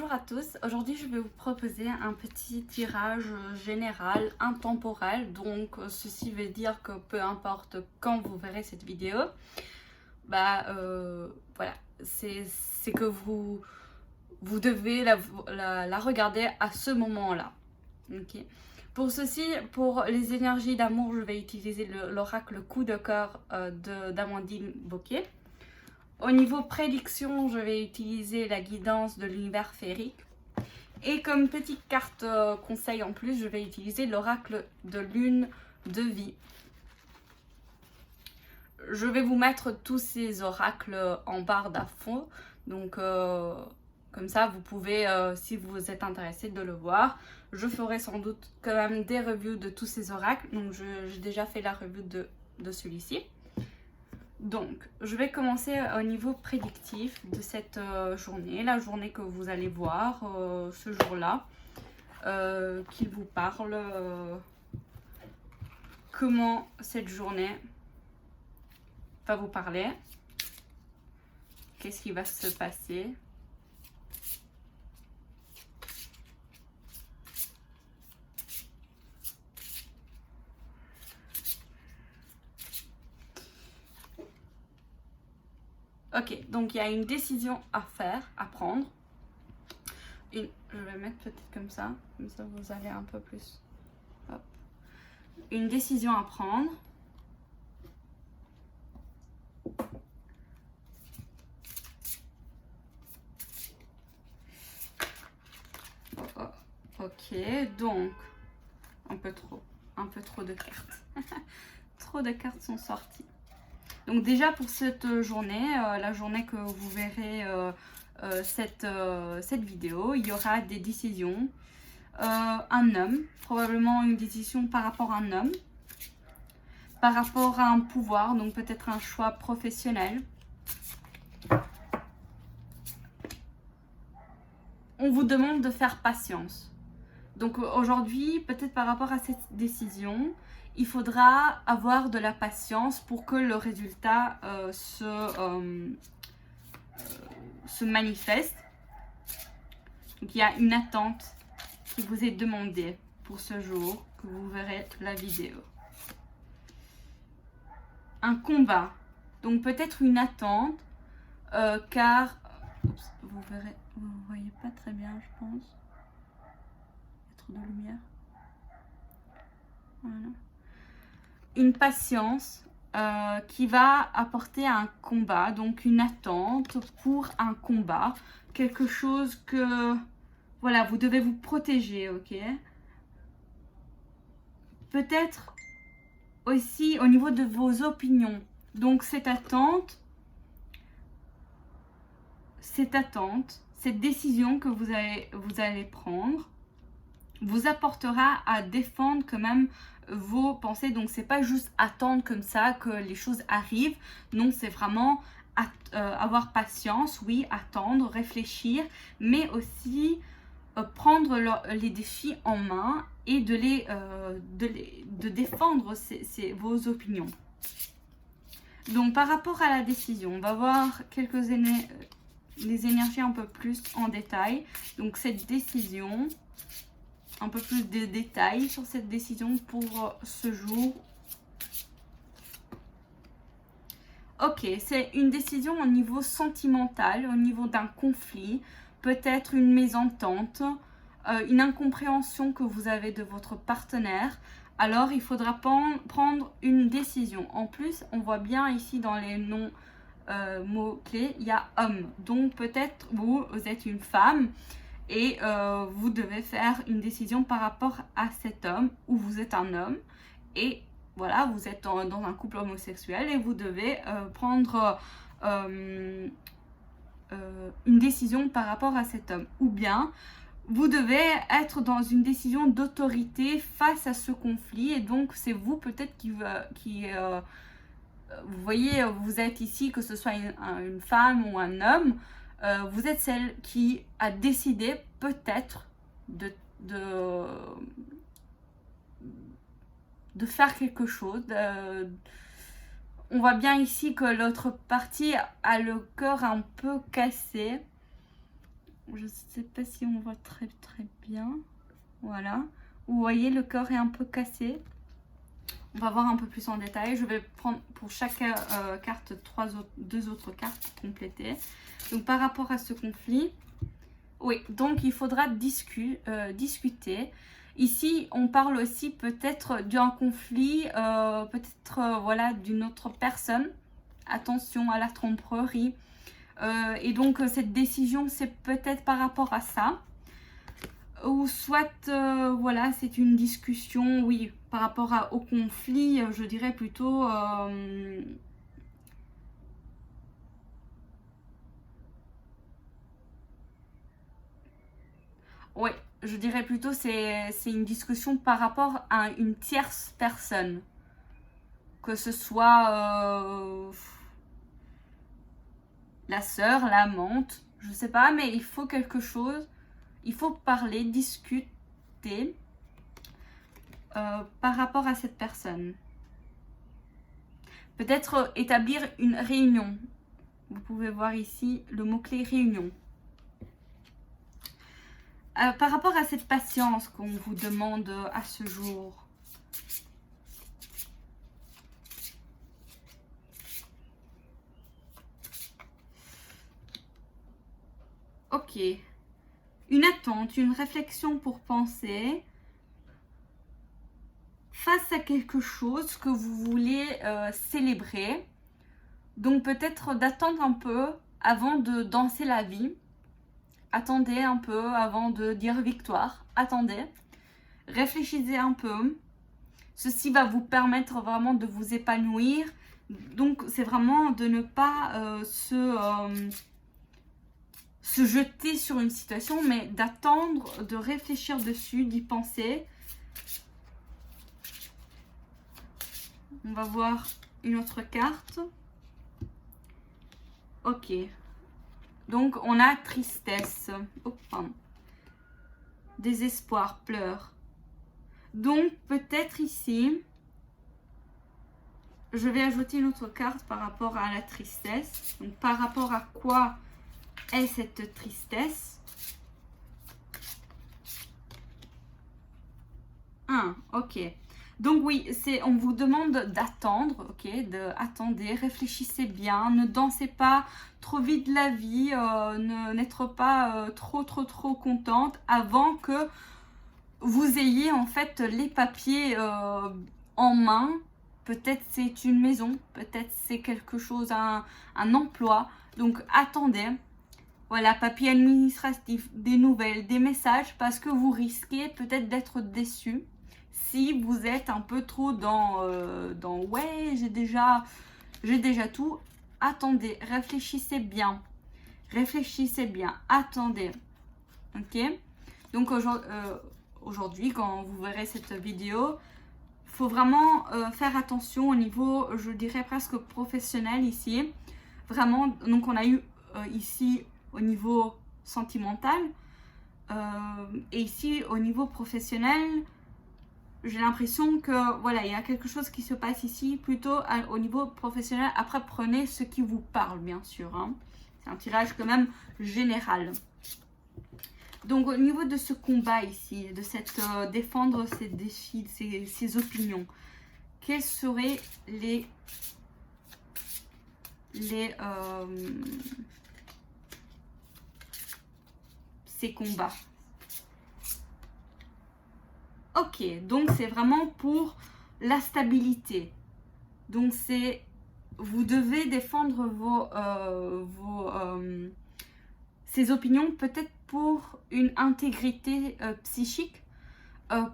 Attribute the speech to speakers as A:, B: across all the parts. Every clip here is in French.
A: Bonjour à tous, aujourd'hui je vais vous proposer un petit tirage général intemporel, donc ceci veut dire que peu importe quand vous verrez cette vidéo, voilà, c'est que vous devez la regarder à ce moment-là. Okay. Pour ceci, pour les énergies d'amour, je vais utiliser l'oracle coup de cœur d'Amandine Bocquet. Au niveau prédiction, je vais utiliser la guidance de l'univers féerique. Et comme petite carte conseil en plus, je vais utiliser l'oracle de lune de vie. Je vais vous mettre tous ces oracles en barre d'infos. Donc, comme ça, vous pouvez, si vous êtes intéressé de le voir. Je ferai sans doute quand même des reviews de tous ces oracles. Donc, j'ai déjà fait la review de celui-ci. Donc, je vais commencer au niveau prédictif de cette journée, la journée que vous allez voir ce jour-là, qu'il vous parle, comment cette journée va vous parler, qu'est-ce qui va se passer. Ok, donc il y a une décision à faire, à prendre. Je vais mettre peut-être comme ça vous allez un peu plus. Hop. Une décision à prendre. Ok, donc un peu trop de cartes. Trop de cartes sont sorties. Donc déjà pour cette journée, la journée que vous verrez cette vidéo, il y aura des décisions. Un homme, probablement une décision par rapport à un homme, par rapport à un pouvoir, donc peut-être un choix professionnel. On vous demande de faire patience. Donc aujourd'hui, peut-être par rapport à cette décision, il faudra avoir de la patience pour que le résultat se manifeste. Donc il y a une attente qui vous est demandée pour ce jour que vous verrez la vidéo. Un combat, donc peut-être une attente, car vous verrez, vous ne voyez pas très bien, je pense. Il y a trop de lumière. Voilà. Une patience qui va apporter un combat, donc une attente pour un combat, quelque chose que, voilà, vous devez vous protéger, ok? Peut-être aussi au niveau de vos opinions. Donc cette attente, cette décision que vous allez prendre, vous apportera à défendre quand même vos pensées. Donc c'est pas juste attendre comme ça que les choses arrivent. Non, c'est vraiment avoir patience, oui, attendre, réfléchir, mais aussi prendre les défis en main et de défendre vos opinions. Donc par rapport à la décision, on va voir les énergies un peu plus en détail. Donc cette décision, un peu plus de détails sur cette décision pour ce jour. Ok, c'est une décision au niveau sentimental, au niveau d'un conflit, peut-être une mésentente, une incompréhension que vous avez de votre partenaire. Alors, il faudra prendre une décision. En plus, on voit bien ici dans les noms mots-clés, il y a homme. Donc, peut-être vous êtes une femme et vous devez faire une décision par rapport à cet homme, ou vous êtes un homme et voilà, vous êtes dans un couple homosexuel et vous devez prendre une décision par rapport à cet homme. Ou bien, vous devez être dans une décision d'autorité face à ce conflit. Et donc, c'est vous peut-être qui vous voyez, vous êtes ici, que ce soit une femme ou un homme, vous êtes celle qui a décidé peut-être de faire quelque chose. On voit bien ici que l'autre partie a le cœur un peu cassé. Je sais pas si on voit très bien. Voilà. Vous voyez, le corps est un peu cassé. On va voir un peu plus en détail. Je vais prendre pour chaque carte deux autres cartes pour compléter. Donc par rapport à ce conflit, oui, donc il faudra discuter. Ici, on parle aussi peut-être d'un conflit, peut-être voilà, d'une autre personne. Attention à la tromperie. Et donc cette décision, c'est peut-être par rapport à ça. Ou soit, voilà, c'est une discussion, oui, par rapport au conflit, je dirais plutôt... oui, je dirais plutôt c'est une discussion par rapport à une tierce personne. Que ce soit la sœur, l'amante, je sais pas, mais il faut quelque chose. Il faut parler, discuter par rapport à cette personne. Peut-être établir une réunion. Vous pouvez voir ici le mot-clé réunion. Par rapport à cette patience qu'on vous demande à ce jour. Ok. Une attente, une réflexion pour penser face à quelque chose que vous voulez célébrer. Donc peut-être d'attendre un peu avant de danser la vie. Attendez un peu avant de dire victoire. Attendez. Réfléchissez un peu. Ceci va vous permettre vraiment de vous épanouir. Donc c'est vraiment de ne pas se jeter sur une situation, mais d'attendre, de réfléchir dessus, d'y penser. On va voir une autre carte. Ok. Donc, on a tristesse. Oh, pardon. Désespoir, pleurs. Donc, peut-être ici, je vais ajouter une autre carte par rapport à la tristesse. Donc, par rapport à quoi est cette tristesse? Ok. Donc oui, on vous demande d'attendre, ok, attendez, réfléchissez bien, ne dansez pas trop vite la vie, n'être pas trop contente avant que vous ayez en fait les papiers en main. Peut-être c'est une maison, peut-être c'est quelque chose, un emploi. Donc attendez. Voilà, papier administratif, des nouvelles, des messages, parce que vous risquez peut-être d'être déçu si vous êtes un peu trop dans ouais, j'ai déjà tout. Attendez, réfléchissez bien, attendez, ok. Donc aujourd'hui, quand vous verrez cette vidéo, il faut vraiment faire attention au niveau, je dirais presque professionnel ici. Vraiment, donc on a eu ici au niveau sentimental et ici au niveau professionnel, j'ai l'impression que voilà, il y a quelque chose qui se passe ici plutôt au niveau professionnel. Après, prenez ce qui vous parle, bien sûr, hein. C'est un tirage quand même général. Donc au niveau de ce combat ici, de cette défendre ses défis, ses opinions, quels seraient ces combats? Ok, donc c'est vraiment pour la stabilité. Donc vous devez défendre ces opinions peut-être pour une intégrité psychique,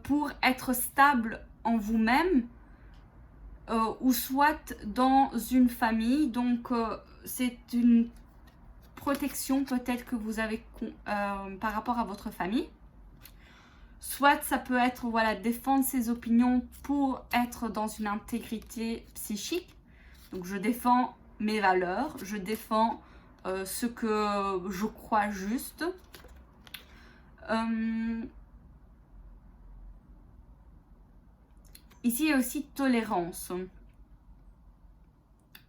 A: pour être stable en vous-même, ou soit dans une famille. Donc c'est une protection peut-être que vous avez par rapport à votre famille. Soit ça peut être voilà, défendre ses opinions pour être dans une intégrité psychique. Donc je défends mes valeurs, je défends ce que je crois juste. Ici, il y a aussi tolérance.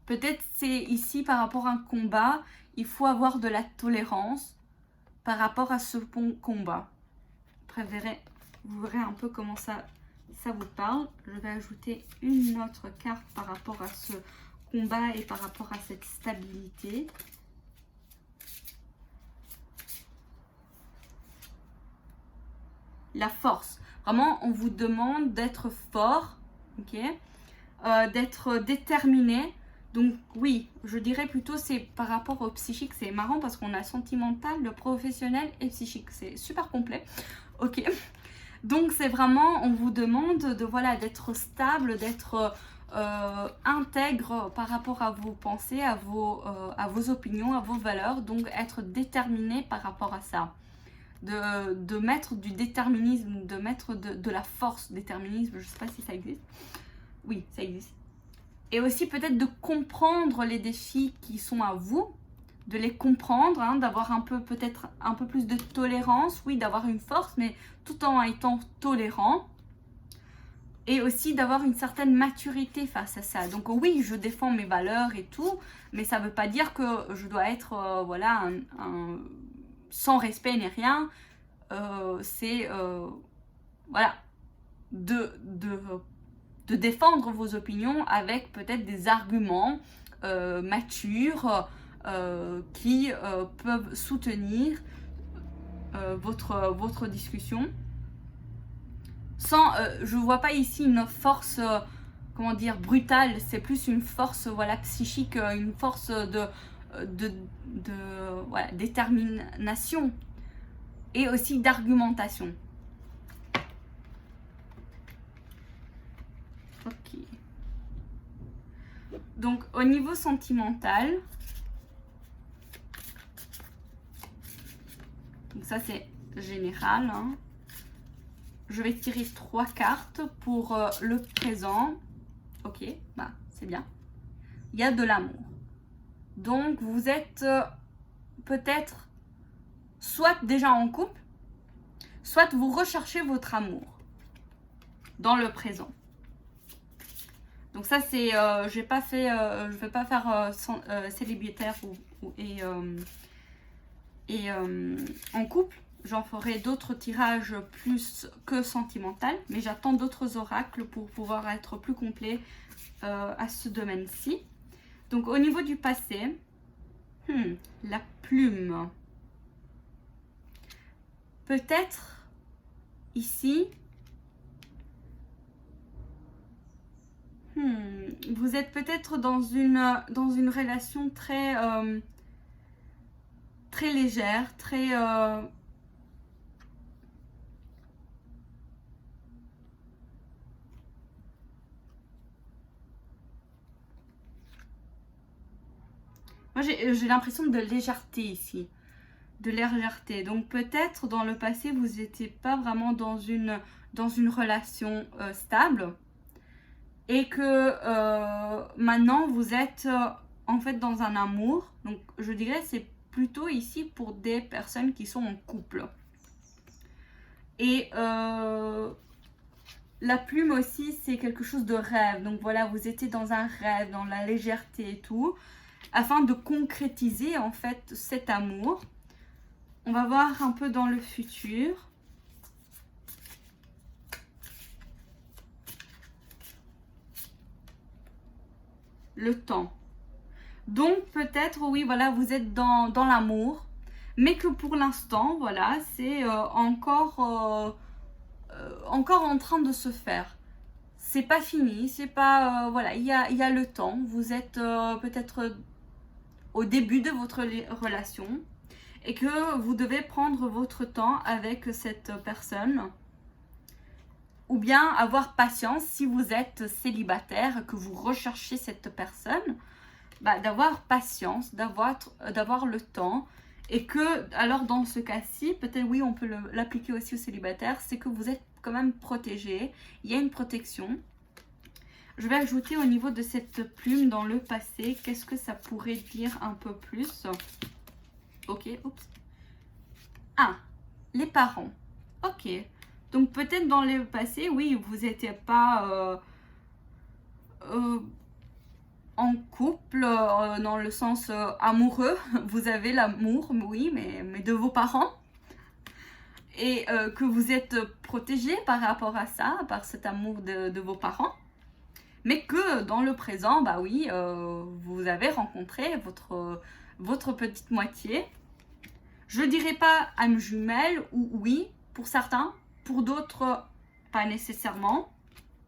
A: Peut-être c'est ici par rapport à un combat, il faut avoir de la tolérance. par rapport à ce combat. Vous verrez un peu comment ça vous parle. Je vais ajouter une autre carte par rapport à ce combat et par rapport à cette stabilité. La force. Vraiment, on vous demande d'être fort, ok, d'être déterminé. Donc oui, je dirais plutôt c'est par rapport au psychique. C'est marrant parce qu'on a sentimental, le professionnel et psychique. C'est super complet, ok. Donc c'est vraiment, on vous demande de voilà d'être stable, d'être intègre par rapport à vos pensées, à vos opinions, à vos valeurs. Donc être déterminé par rapport à ça. De mettre du déterminisme, de mettre de la force, déterminisme, je ne sais pas si ça existe. Oui, ça existe. Et aussi peut-être de comprendre les défis qui sont à vous, de les comprendre, hein, d'avoir peut-être un peu plus de tolérance, oui, d'avoir une force, mais tout en étant tolérant. Et aussi d'avoir une certaine maturité face à ça. Donc oui, je défends mes valeurs et tout, mais ça ne veut pas dire que je dois être, voilà, sans respect ni rien. C'est voilà, de défendre vos opinions avec peut-être des arguments matures qui peuvent soutenir votre discussion. Sans, je ne vois pas ici une force, comment dire, brutale. C'est plus une force, voilà, psychique, une force de voilà, détermination et aussi d'argumentation. Ok. Donc, au niveau sentimental, donc ça c'est général, hein. Je vais tirer 3 cartes pour le présent. Ok, bah c'est bien. Il y a de l'amour. Donc, vous êtes peut-être soit déjà en couple, soit vous recherchez votre amour dans le présent. Donc ça c'est, je vais pas faire célibataire et en couple. J'en ferai d'autres tirages plus que sentimental, mais j'attends d'autres oracles pour pouvoir être plus complet à ce domaine-ci. Donc au niveau du passé, la plume. Peut-être ici, vous êtes peut-être dans une relation très très légère, très moi j'ai l'impression de légèreté ici, de légèreté. Donc peut-être dans le passé vous n'étiez pas vraiment dans une relation stable et que maintenant vous êtes en fait dans un amour. Donc je dirais c'est plutôt ici pour des personnes qui sont en couple. Et la plume aussi c'est quelque chose de rêve. Donc voilà, vous étiez dans un rêve, dans la légèreté et tout, afin de concrétiser en fait cet amour. On va voir un peu dans le futur. Le temps. Donc peut-être, oui, voilà, vous êtes dans l'amour, mais que pour l'instant, voilà, c'est encore en train de se faire. C'est pas fini, c'est pas, voilà, il y a le temps. Vous êtes peut-être au début de votre relation et que vous devez prendre votre temps avec cette personne. Ou bien avoir patience si vous êtes célibataire, que vous recherchez cette personne, bah, d'avoir patience, d'avoir le temps. Et que, alors dans ce cas-ci, peut-être oui, on peut l'appliquer aussi aux célibataires, c'est que vous êtes quand même protégé. Il y a une protection. Je vais ajouter au niveau de cette plume dans le passé, qu'est-ce que ça pourrait dire un peu plus? Ok, oups. Ah, les parents. Ok. Donc peut-être dans le passé, oui, vous n'étiez pas en couple, dans le sens amoureux, vous avez l'amour, oui, mais de vos parents. Et que vous êtes protégé par rapport à ça, par cet amour de vos parents. Mais que dans le présent, bah oui, vous avez rencontré votre petite moitié. Je dirais pas âme jumelle, ou oui, pour certains. Pour d'autres, pas nécessairement.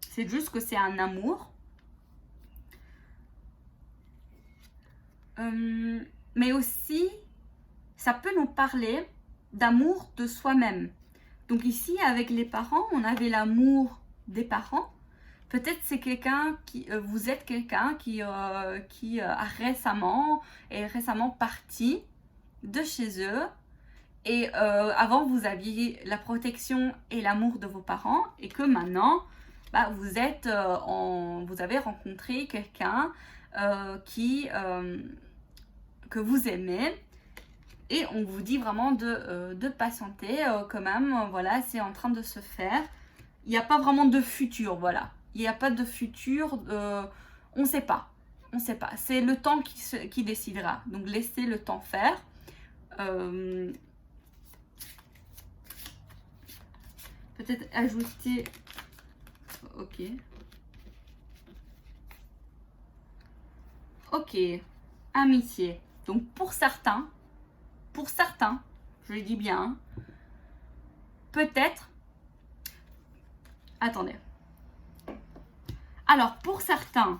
A: C'est juste que c'est un amour. Mais aussi, ça peut nous parler d'amour de soi-même. Donc ici, avec les parents, on avait l'amour des parents. Peut-être c'est quelqu'un qui, vous êtes quelqu'un qui a est récemment parti de chez eux. Et avant, vous aviez la protection et l'amour de vos parents. Et que maintenant, bah, vous avez rencontré quelqu'un que vous aimez. Et on vous dit vraiment de patienter quand même. Voilà, c'est en train de se faire. Il n'y a pas vraiment de futur, voilà. Il n'y a pas de futur. On ne sait pas. On ne sait pas. C'est le temps qui décidera. Donc, laissez le temps faire. Peut-être ajouter... Ok. Ok. Amitié. Donc, pour certains, je le dis bien, hein, peut-être... Attendez. Alors, pour certains,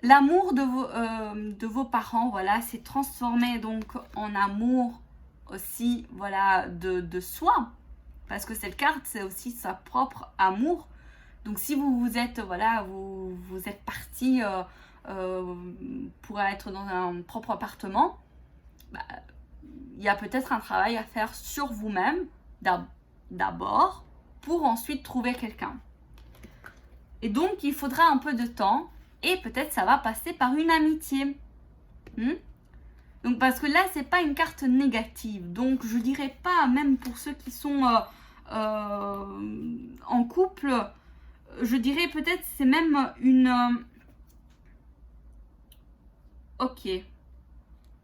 A: l'amour de vos parents, voilà, s'est transformé donc en amour aussi, voilà, de soi. Parce que cette carte, c'est aussi sa propre amour. Donc, si vous êtes, voilà, vous êtes parti pour être dans un propre appartement, bah, il y a peut-être un travail à faire sur vous-même d'abord pour ensuite trouver quelqu'un. Et donc, il faudra un peu de temps et peut-être ça va passer par une amitié. Donc, parce que là, c'est pas une carte négative. Donc, je dirais pas, même pour ceux qui sont en couple, je dirais peut-être c'est même une... Ok.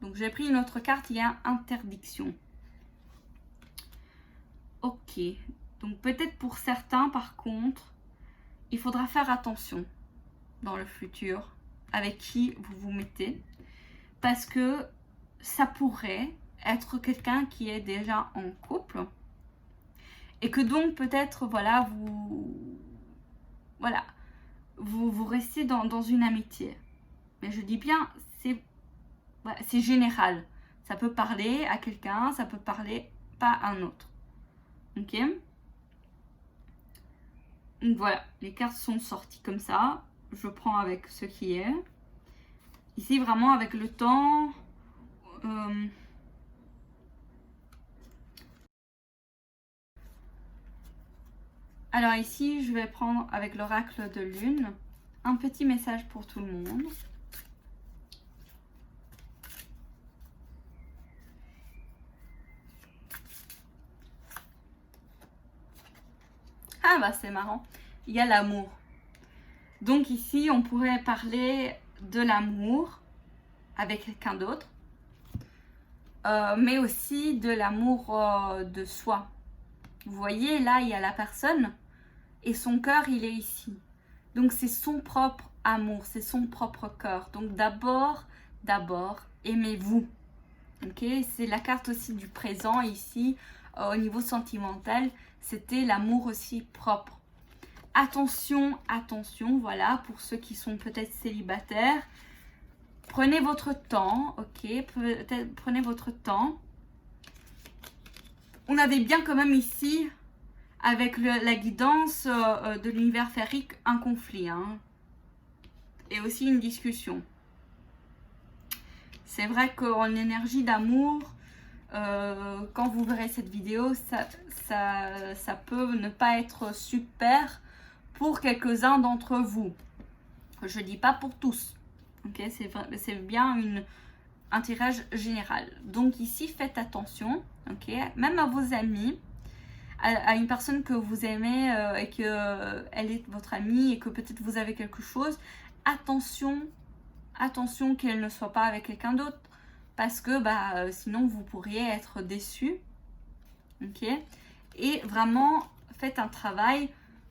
A: Donc, j'ai pris une autre carte, il y a interdiction. Ok. Donc, peut-être pour certains, par contre, il faudra faire attention dans le futur avec qui vous vous mettez. Parce que ça pourrait être quelqu'un qui est déjà en couple. Et que donc, peut-être, voilà, vous restez dans une amitié. Mais je dis bien, c'est général. Ça peut parler à quelqu'un, ça peut parler pas à un autre. Ok? Donc voilà, les cartes sont sorties comme ça. Je prends avec ce qui est. Ici, vraiment, avec le temps... Alors ici, je vais prendre avec l'oracle de lune un petit message pour tout le monde. Ah bah c'est marrant, il y a l'amour. Donc ici, on pourrait parler de l'amour avec quelqu'un d'autre, mais aussi de l'amour de soi. Vous voyez, là, il y a la personne et son cœur, il est ici. Donc, c'est son propre amour, c'est son propre cœur. Donc, d'abord, aimez-vous. Ok, c'est la carte aussi du présent ici, au niveau sentimental, c'était l'amour aussi propre. Attention, voilà, pour ceux qui sont peut-être célibataires. Prenez votre temps, ok, prenez votre temps. On avait bien quand même ici, avec la guidance de l'univers férique, un conflit. Hein, et aussi une discussion. C'est vrai qu'en énergie d'amour, quand vous verrez cette vidéo, ça peut ne pas être super pour quelques-uns d'entre vous. Je ne dis pas pour tous. Okay, c'est bien un tirage général. Donc ici, faites attention. Okay, même à vos amis, à une personne que vous aimez et qu'elle est votre amie et que peut-être vous avez quelque chose, attention qu'elle ne soit pas avec quelqu'un d'autre, parce que sinon vous pourriez être déçu. Ok? Et vraiment, faites un travail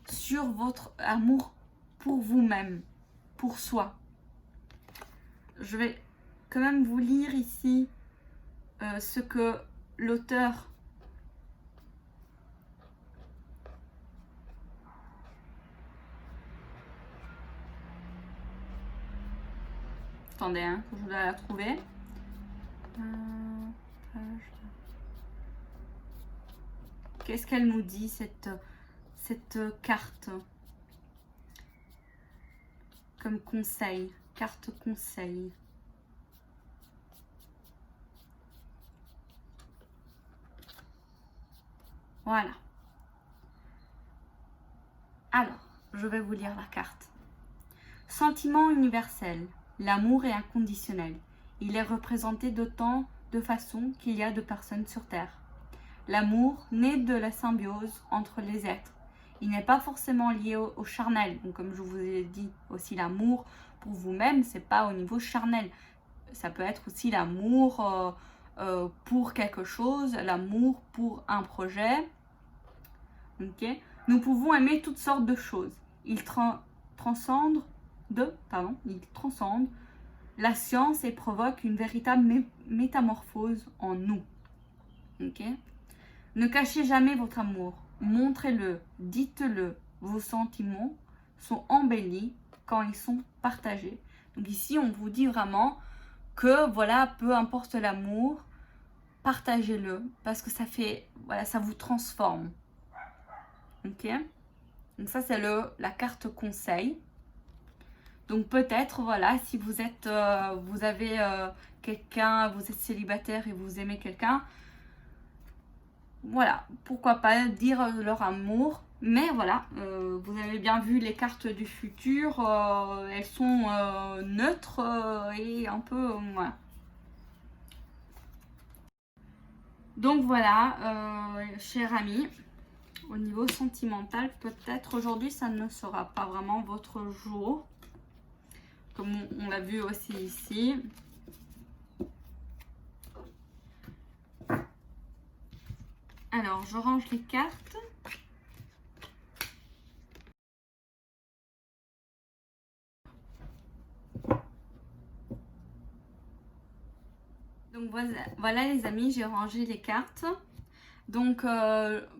A: sur votre amour pour vous-même, pour soi. Je vais quand même vous lire ici ce que l'auteur attendez, hein, je dois la trouver. Qu'est-ce qu'elle nous dit, cette carte comme conseil, carte conseil. Voilà. Alors, je vais vous lire la carte. Sentiment universel. L'amour est inconditionnel. Il est représenté d'autant de façons qu'il y a de personnes sur Terre. L'amour naît de la symbiose entre les êtres. Il n'est pas forcément lié au charnel. Donc, comme je vous ai dit aussi, l'amour pour vous-même, c'est pas au niveau charnel. Ça peut être aussi l'amour pour quelque chose, l'amour pour un projet. Okay. Nous pouvons aimer toutes sortes de choses. Il transcende la science et provoque une véritable métamorphose en nous. Okay. Ne cachez jamais votre amour. Montrez-le, dites-le. Vos sentiments sont embellis quand ils sont partagés. Donc ici, on vous dit vraiment que voilà, peu importe l'amour, partagez-le parce que ça fait, voilà, ça vous transforme. Ok? Donc ça, c'est la carte conseil. Donc peut-être, voilà, si vous êtes, vous avez quelqu'un, vous êtes célibataire et vous aimez quelqu'un, voilà, pourquoi pas dire leur amour. Mais voilà, vous avez bien vu les cartes du futur, elles sont neutres et un peu, voilà. Donc voilà, cher ami, au niveau sentimental, peut-être aujourd'hui, ça ne sera pas vraiment votre jour. Comme on l'a vu aussi ici. Alors, je range les cartes. Donc voilà les amis, j'ai rangé les cartes. Donc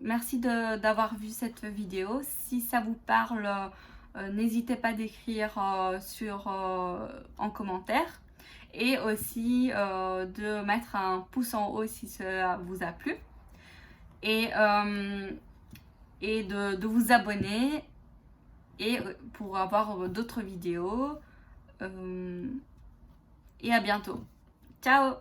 A: merci d'avoir vu cette vidéo. Si ça vous parle, n'hésitez pas d'écrire en commentaire. Et aussi de mettre un pouce en haut si ça vous a plu. Et de vous abonner et pour avoir d'autres vidéos. Et à bientôt. Ciao!